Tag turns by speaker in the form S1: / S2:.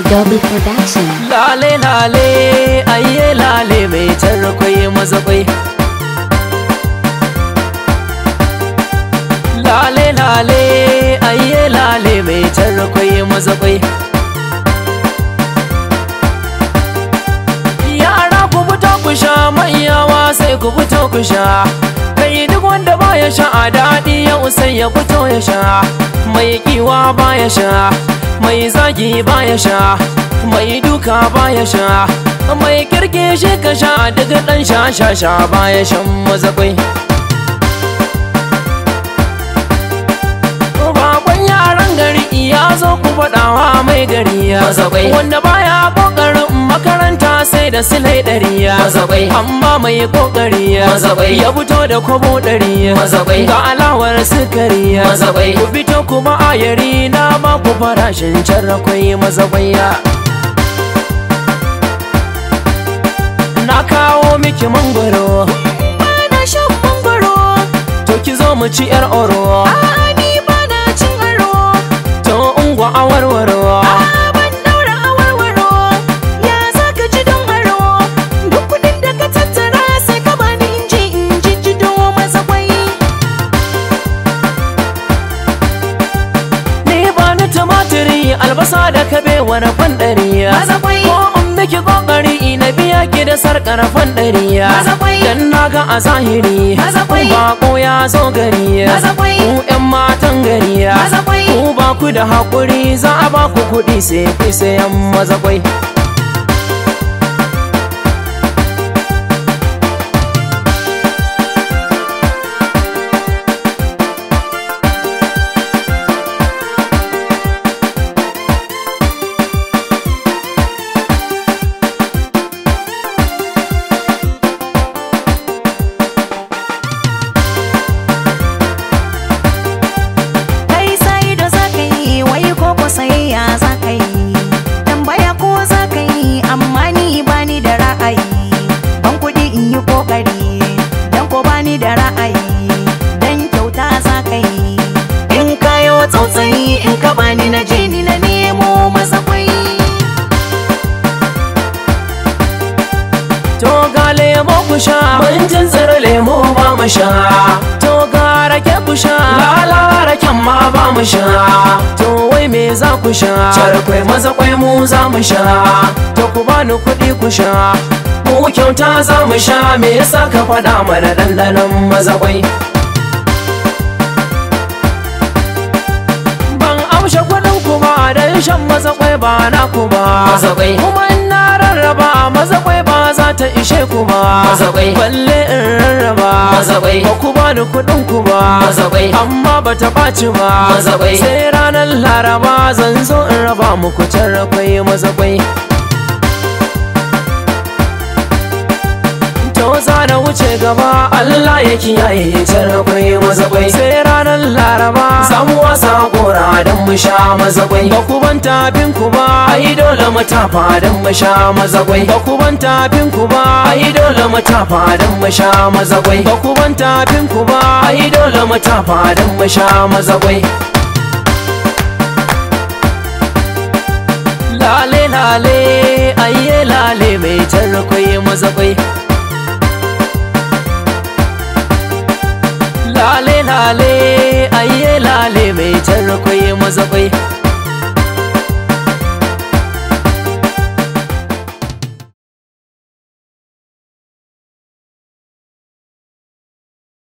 S1: Double production.
S2: Lale lale ayye lale mai tarkwai mazakwai. Lale lale ayye lale mai tarkwai mazakwai. Yara ku fito ku sha, manyawa sai ku fito ku sha. Kai duk wanda baya sha a daɗi yau sai ya fito ya sha. Mai kiwa baya sha, mai zagi baya sha, mai duka baya sha, mai kirki shi ka sha, daga ɗan sha baya shan mazakwai. Bakon yaran gari ya zo ku faɗawa mai gari mazakwai. Wanda baya ƙoƙarin makaranta sai da silai ɗari mazakwai. Amma mai ƙoƙari mazakwai ya fito da kwabo ɗari mazakwai. Ga alawar sukari mazakwai. Ku fito kuma ayari na ba ku farashin carrakwai mazakwai. Na kawo miki mangwaro,
S3: bana shan mangwaro.
S2: to ki zo mu ci yar oro.
S3: A'a ni bana cin aro.
S2: To ungwa a warwaro.
S3: A'a ban daura awarwaro. Ya zaka ji don aro? Duk kudin da ka tattara sai ka bani in jijjido mazakwai.
S2: Ni bani tumatiri, albasa da kabewa na fandari
S3: Mazakwai.
S2: ko in miki kokari na biya ki da sarkar fandari.
S3: Mazakwai.
S2: Dan naga a zahiri
S3: Mazakwai.
S2: bako ya zo gari.
S3: Mazakwai.
S2: Ku 'yan matan gari
S3: Mazakwai.
S2: ku ba ku da hakuri, za a ba ku kuɗi sai ku sayan mazakwai.
S3: Kai sai da zaka yi, wai ko sayayya zaka yi. Tambaya ko zaka yi, amma ni bani da ra'ayi. Ban kuɗi in yi kokari, dan ko bani da ra'ayi. Dan kyauta zaka yi. In kayo tsautsayi, in ka bani na je ni na nemo mazakwai.
S2: To ga lemo ku sha, mun tsira lemo ba mu sha. To ga rake ku sha, lala raken ma ba mu sha. To wai me za ku sha? Charkwai mazakwai mu za mu sha. To ku bani kuɗi ku sha, mu kyauta za mu sha. Me yasa ka faɗa mana ɗanɗanon mazakwai? Ban amshe kuɗin ku ba, dan shan mazakwai ba na ku ba. Mazakwai kuma in na rarraba mazakwai ba za ta ishe ku ba. Mazakwai balle in rarraba. Mazakwai ba ku bani kuɗin ku ba. Mazakwai amma ba ta ɓaci ba. Mazakwai sai ranar laraba zan zo in raba muku carrakwai mazakwai. To za na wuce gaba, Allah ya kiyaye carrakwai mazakwai. Sai ranar laraba samu wasa gora don mu sha mazakwai. Ba ku ban tafin ku ba, ai dole mu tafa don mu sha mazakwai. Ba ku ban tafin ku ba, ai dole mu tafa don mu sha mazakwai. Ba ku ban tafin ku ba, ai dole mu tafa don mu sha mazakwai. Lale lale ayye lale mai tarkwai mazakwai. Lale lale ayye lale mai tarkwai mazakwai.